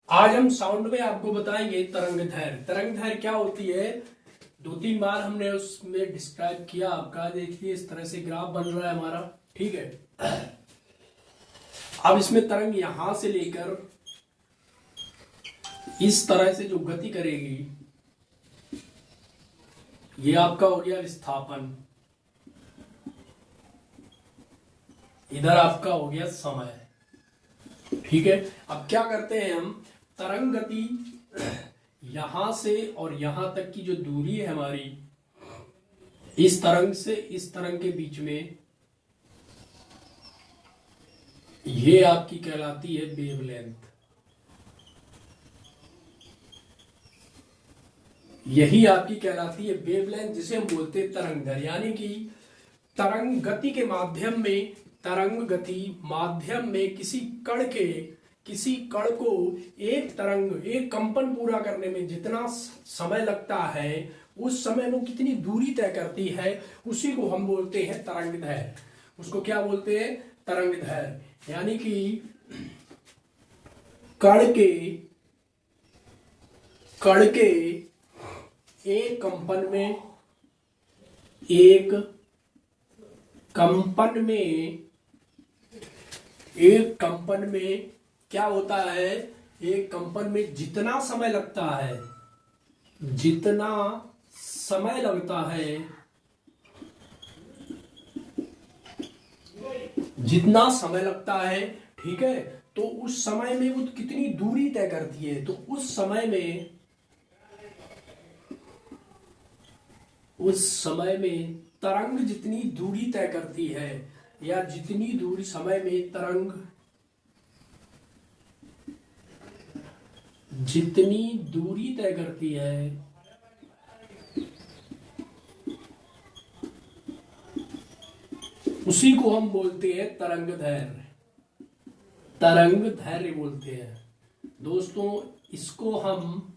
आज हम साउंड में आपको बताएंगे तरंग दैर्घ्य। तरंग दैर्घ्य क्या होती है, 2-3 बार हमने उसमें डिस्क्राइब किया आपका। देखिए इस तरह से ग्राफ बन रहा है हमारा, ठीक है। अब इसमें तरंग यहां से लेकर इस तरह से जो गति करेगी, ये आपका हो गया विस्थापन, इधर आपका हो गया समय, ठीक है। अब क्या करते हैं हम, तरंग गति यहां से और यहां तक की जो दूरी है हमारी, इस तरंग से इस तरंग के बीच में, ये आपकी कहलाती है वेवलेंथ। यही आपकी कहलाती है वेवलेंथ, जिसे हम बोलते हैं तरंग दैर्घ्य। यानी कि तरंग गति के माध्यम में, तरंग गति माध्यम में किसी कण को एक तरंग, एक कंपन पूरा करने में जितना समय लगता है, उस समय वो कितनी दूरी तय करती है, उसी को हम बोलते हैं तरंग दैर्घ्य। उसको क्या बोलते हैं, तरंग दैर्घ्य। यानी कि कण के एक कंपन में क्या होता है, एक कंपन में जितना समय लगता है, ठीक है, तो उस समय में वो कितनी दूरी तय करती है। तो उस समय में तरंग जितनी दूरी तय करती है, या जितनी दूरी समय में तरंग जितनी दूरी तय करती है, उसी को हम बोलते हैं तरंग दैर्घ्य। तरंग दैर्घ्य बोलते हैं दोस्तों। इसको हम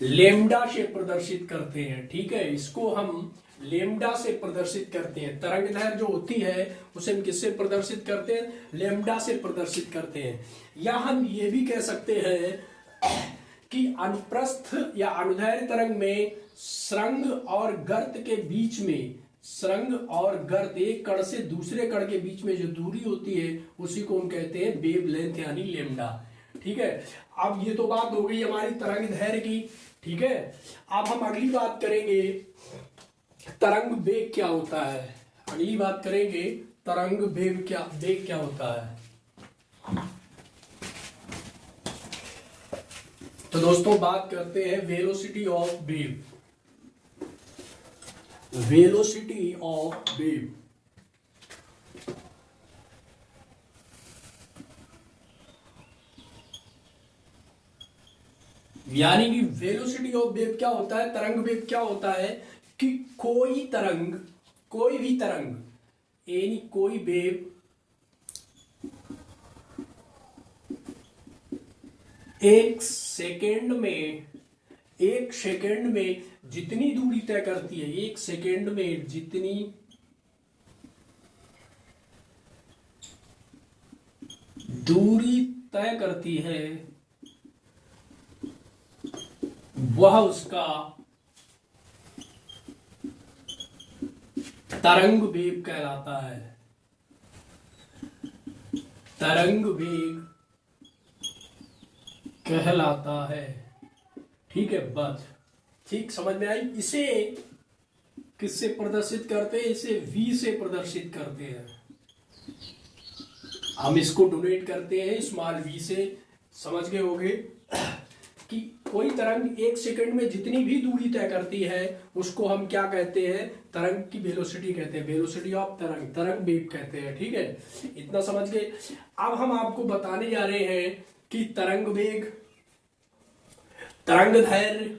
लेमडा से प्रदर्शित करते हैं, ठीक है। इसको हम लेमडा से प्रदर्शित करते हैं। तरंग दैर्घ्य जो होती है उसे हम किससे प्रदर्शित करते हैं, लेमडा से प्रदर्शित करते हैं। या हम ये भी कह सकते हैं कि अनुप्रस्थ या अनुदैर्घ्य तरंग में सुरंग और गर्त के बीच में, एक कण से दूसरे कण के बीच में जो दूरी होती है, उसी को हम कहते हैं वेवलेंथ यानी लेमडा, ठीक है। अब ये तो बात हो गई हमारी तरंग दैर्घ्य की, ठीक है। अब हम अगली बात करेंगे, तरंग वेग क्या होता है। अगली बात करेंगे तरंग वेग क्या होता है। तो दोस्तों बात करते हैं वेलोसिटी ऑफ वेव। यानी कि वेलोसिटी ऑफ वेव क्या होता है, तरंग वेग क्या होता है, कि कोई भी तरंग यानी कोई वेव एक सेकेंड में जितनी दूरी तय करती है, एक सेकेंड में जितनी दूरी तय करती है, वह उसका तरंग वेग कहलाता है। तरंग वेग कहलाता है, ठीक है। बस ठीक समझ में आई। इसे किससे प्रदर्शित करते हैं, इसे v से प्रदर्शित करते हैं। हम इसको डोनेट करते हैं स्मॉल v से। समझ गए होंगे कि कोई तरंग एक सेकंड में जितनी भी दूरी तय करती है, उसको हम क्या कहते हैं, तरंग की वेलोसिटी कहते हैं। वेलोसिटी ऑफ तरंग वेग कहते हैं, ठीक है। इतना समझ गए। अब हम आपको बताने जा रहे हैं कि तरंग वेग, तरंग दैर्घ्य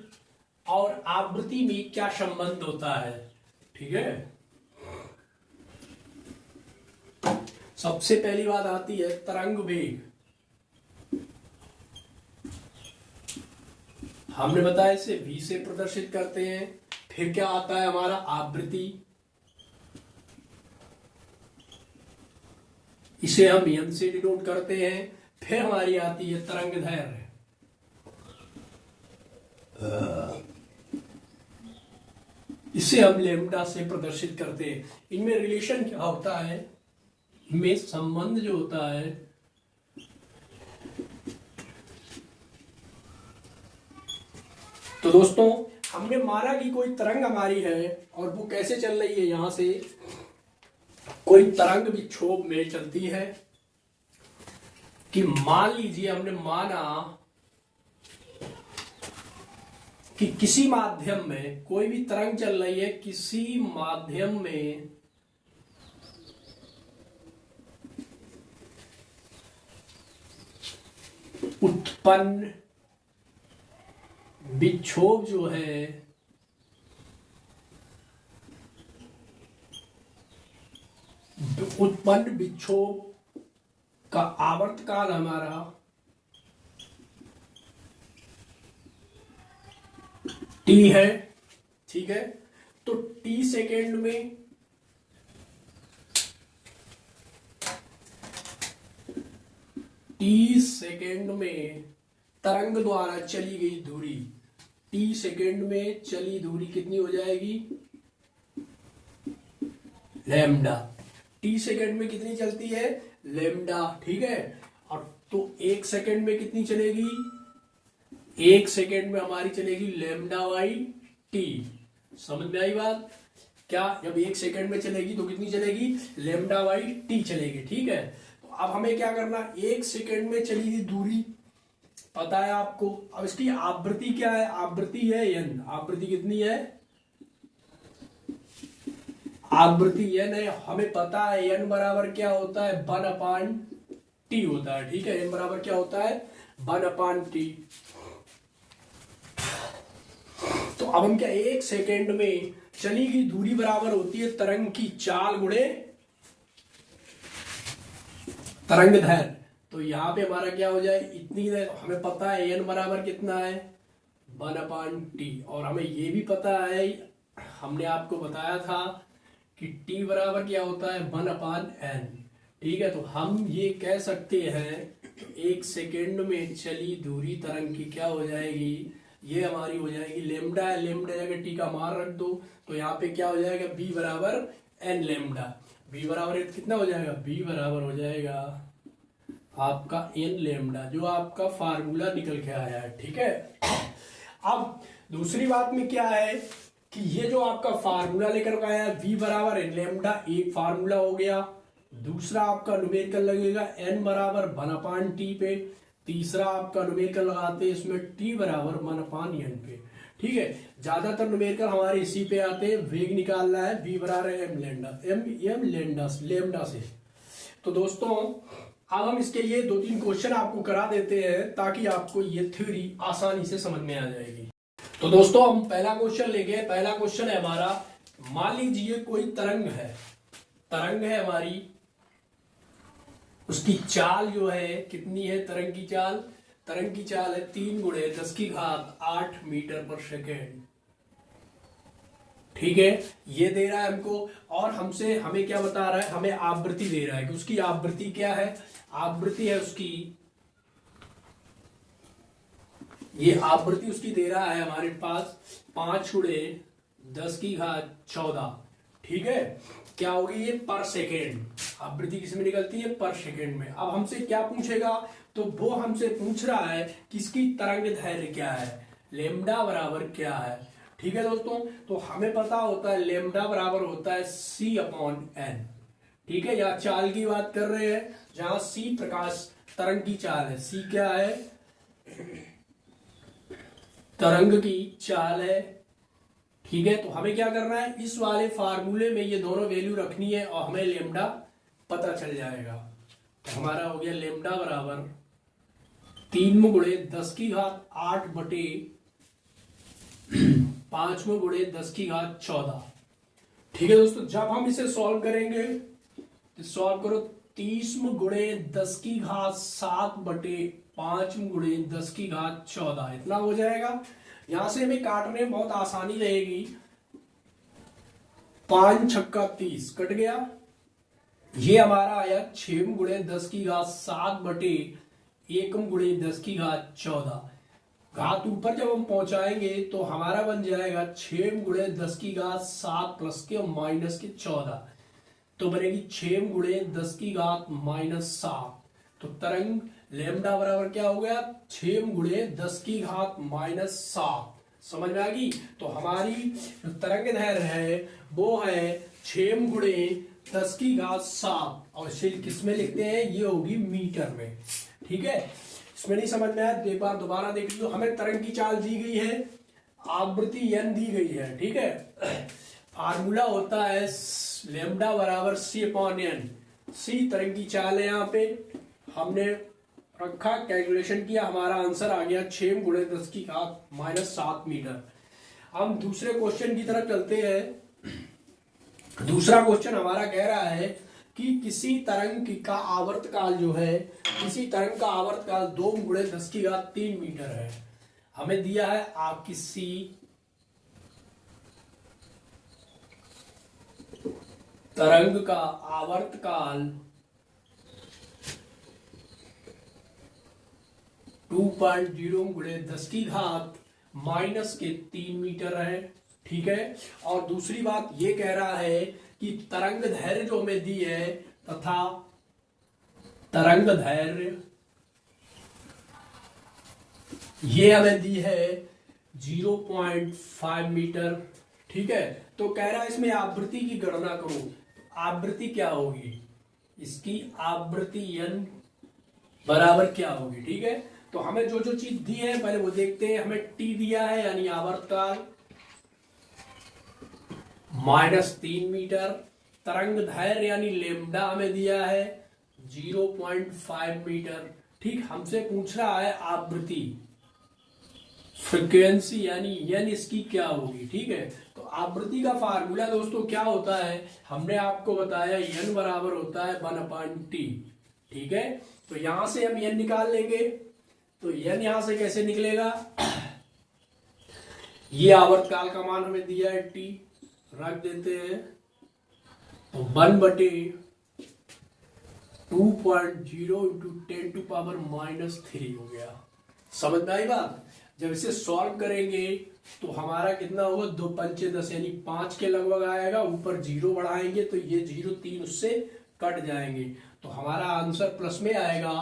और आवृत्ति में क्या संबंध होता है, ठीक है। सबसे पहली बात आती है तरंग वेग। हमने बताया इसे v से प्रदर्शित करते हैं। फिर क्या आता है हमारा आवृत्ति, इसे हम m से डिनोट करते हैं। फिर हमारी आती है तरंग दैर्घ्य। इसे हम लेमडा से प्रदर्शित करते हैं। इनमें रिलेशन क्या होता है, इनमें संबंध जो होता है तो दोस्तों हमने माना कि कोई तरंग हमारी है और वो कैसे चल रही है, यहां से कोई तरंग विक्षोभ में चलती है कि मान लीजिए हमने माना कि किसी माध्यम में कोई भी तरंग चल रही है, किसी माध्यम में उत्पन्न विक्षोभ जो है उत्पन्न विक्षोभ का आवर्तकाल हमारा टी है, ठीक है। तो टी सेकेंड में तरंग द्वारा चली गई दूरी, टी सेकेंड में चली दूरी कितनी हो जाएगी, लैम्डा। टी सेकेंड में कितनी चलती है, लैम्डा, ठीक है। और तो एक सेकेंड में कितनी चलेगी, एक सेकेंड में हमारी चलेगी लैम्डा बाई टी। समझ में आई बात? क्या, जब एक सेकेंड में चलेगी तो कितनी चलेगी, लैम्डा बाई टी चलेगी, ठीक है। तो अब हमें क्या करना, एक सेकेंड में चली गई दूरी पता है आपको। अब इसकी आवृत्ति क्या है, आवृत्ति है एन। आवृत्ति कितनी है, आवृत्ति एन है। हमें पता है एन बराबर क्या होता है, 1/t होता है, ठीक है। एन बराबर क्या होता है, 1/t। तो अब हम क्या, एक सेकेंड में चली गई दूरी बराबर होती है तरंग की चाल गुणे तरंग दैर्घ्य। तो यहां पे हमारा क्या हो जाए, इतनी हमें पता है एन बराबर कितना है, 1/t। और हमें ये भी पता है, हमने आपको बताया था कि t बराबर क्या होता है, 1/n, ठीक है। तो हम ये कह सकते हैं एक सेकेंड में चली दूरी तरंग की क्या हो जाएगी, ये हमारी हो जाएगी लेमडा है। लेमडा जगह टी का मान रख दो तो यहाँ पे क्या हो जाएगा, b बराबर n लेमडा। b बराबर कितना हो जाएगा, b बराबर हो जाएगा आपका n लेमडा, जो आपका फार्मूला निकल के आया है, ठीक है। अब दूसरी बात में क्या है कि ये जो आपका फार्मूला लेकर के आया है v बराबर n लेमडा, एक फार्मूला हो गया। दूसरा आपका न्यूमेरिकल लगेगा n बराबर 1/t पे। तीसरा आपका न्यूमेरिकल लगाते हैं इसमें t बराबर 1/n पे, ठीक है। ज्यादातर न्यूमेरिकल हमारे इसी पे आते हैं। वेग निकालना है v बराबर m लेमडा से। तो दोस्तों अब हम इसके लिए 2-3 क्वेश्चन आपको करा देते हैं ताकि आपको ये थ्योरी आसानी से समझ में आ जाएगी। तो दोस्तों हम पहला क्वेश्चन लेंगे। पहला क्वेश्चन है हमारा, मान लीजिए कोई तरंग है, तरंग है हमारी, उसकी चाल जो है कितनी है, तरंग की चाल, तरंग की चाल है 3 × 10⁸ मीटर पर सेकेंड, ठीक है। ये दे रहा है हमको और हमें क्या बता रहा है, हमें आवृत्ति दे रहा है कि उसकी आवृत्ति क्या है, आवृत्ति है उसकी, ये आवृत्ति उसकी दे रहा है हमारे पास 5 × 10⁻14, ठीक है। क्या होगी ये, पर सेकेंड। आवृत्ति किसमें निकलती है, पर सेकेंड में। अब हमसे क्या पूछेगा, तो वो हमसे पूछ रहा है कि इसकी तरंग दैर्घ्य क्या है, लेमडा बराबर क्या है, ठीक है दोस्तों। तो हमें पता होता है लेमडा बराबर होता है c/n, ठीक है। यहाँ चाल की बात कर रहे हैं, जहां c प्रकाश तरंग की चाल है, c क्या है, तरंग की चाल है, ठीक है। तो हमें क्या करना है, इस वाले फार्मूले में ये दोनों वैल्यू रखनी है और हमें लेमडा पता चल जाएगा। तो हमारा हो गया लेमडा बराबर 3 × 10⁸ बटे 5 × 10⁻14, ठीक है दोस्तों। जब हम इसे सॉल्व करेंगे तो सॉल्व करो, 30 × 10⁻7 बटे 5 × 10⁻14, इतना हो जाएगा। यहां से हमें काटने में बहुत आसानी रहेगी, 5 × 30 कट गया, ये हमारा आया 6 × 10⁻7 बटे एकम गुणे 10 की घात 14, घात ऊपर जब हम पहुंचाएंगे तो हमारा बन जाएगा 6 गुणे 10 की घात 7 प्लस के और माइनस के 14, तो बनेगी 6 गुणे 10 की घात -7। तो तरंग लेमडा बराबर क्या हो गया, 6 गुणे 10 की घात -7। समझ में आ गई। तो हमारी जो तरंग दैर्घ्य है वो है 6 गुणे 10 की घात 7, और इसे किस में लिखते हैं, ये होगी मीटर में। ठीक है, इसमें नहीं समझ में आया तो एक बार दोबारा देख लो। हमें तरंग की चाल दी गई है, आवृत्ति n दी गई है। ठीक है, फार्मूला होता है लेमडा बराबर c/n। c तरंग की चाल है, यहाँ पे हमने रखा, कैलकुलेशन किया, हमारा आंसर आ गया 6 गुणे 10 की घात -7 मीटर। हम दूसरे क्वेश्चन की तरफ चलते हैं। दूसरा क्वेश्चन हमारा कह रहा है कि किसी तरंग का आवर्तकाल जो है, किसी तरंग का आवर्तकाल 2 गुणे 10 की घात 3 मीटर है। हमें दिया है आप किसी तरंग का आवर्तकाल 2.0 गुणे 10 की घात -3 मीटर है। ठीक है, और दूसरी बात ये कह रहा है कि तरंग दैर्घ्य जो हमें दी है, तथा तरंग दैर्घ्य ये हमें दी है 0.5 मीटर। ठीक है, तो कह रहा है इसमें आवृत्ति की गणना करो। आवृत्ति क्या होगी, इसकी आवृत्ति n बराबर क्या होगी। ठीक है, तो हमें जो जो चीज दी है पहले वो देखते हैं। हमें t दिया है यानी आवर्तकाल -3 मीटर, तरंग दैर्घ्य यानी लेमडा हमें दिया है 0.5 मीटर। ठीक, हमसे पूछ रहा है आवृत्ति, फ्रीक्वेंसी यानी n इसकी क्या होगी। ठीक है, तो आवृत्ति का फार्मूला दोस्तों क्या होता है, हमने आपको बताया n बराबर होता है 1/t। ठीक है, तो यहां से हम n निकाल लेंगे, तो n यहां से कैसे निकलेगा, ये आवर्तकाल का मान हमें दिया है t, रख देते हैं, तो 1/2.0 × 10⁻³ हो गया। समझ में आई बात। जब इसे सॉल्व करेंगे तो हमारा कितना होगा, 2 पंचे 10 यानी 5 के लगभग आएगा। ऊपर 0 बढ़ाएंगे तो ये 0 3 उससे कट जाएंगे, तो हमारा आंसर प्लस में आएगा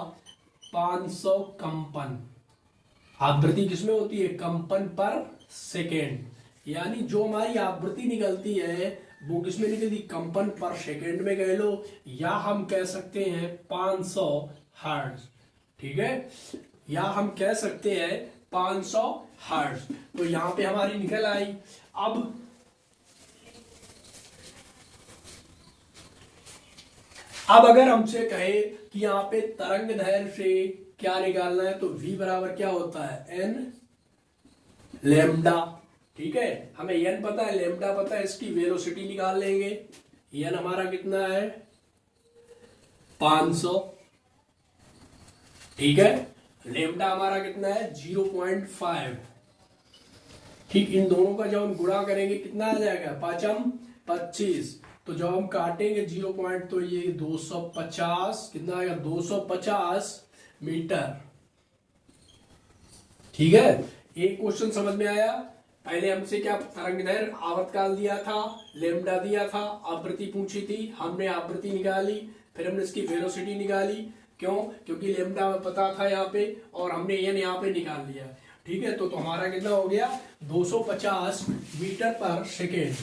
500 कंपन। आवृत्ति किसमें होती है, कंपन पर सेकेंड, यानी जो हमारी आवृत्ति निकलती है वो किसमें निकलती, कंपन पर सेकेंड में कह लो, या हम कह सकते हैं 500 हर्ट्ज। ठीक है, या हम कह सकते हैं 500 हर्ट्ज। तो यहां पे हमारी निकल आई। अब अगर हमसे कहे कि यहाँ पे तरंग दैर्घ्य से क्या निकालना है, तो v बराबर क्या होता है, n लेमडा। ठीक है, हमें n पता है, लेमडा पता है, इसकी वेलोसिटी निकाल लेंगे। n हमारा कितना है, 500। ठीक है, लेमडा हमारा कितना है, 0.5। ठीक, इन दोनों का जब हम गुणा करेंगे कितना आ जाएगा, 5×5 = 25। तो जब हम काटेंगे 0 पॉइंट तो ये 250, कितना आएगा, 250 मीटर। ठीक है, एक क्वेश्चन समझ में आया। पहले हमसे क्या तरंग दैर्घ्य आवर्तकाल दिया था, लेमडा दिया था, आवृत्ति पूछी थी, हमने आवृत्ति निकाली, फिर हमने इसकी वेलोसिटी निकाली। क्यों, क्योंकि लेमडा में पता था यहाँ पे, और हमने n यहाँ पे निकाल लिया। ठीक है, तो हमारा कितना हो गया, 250 मीटर पर सेकेंड।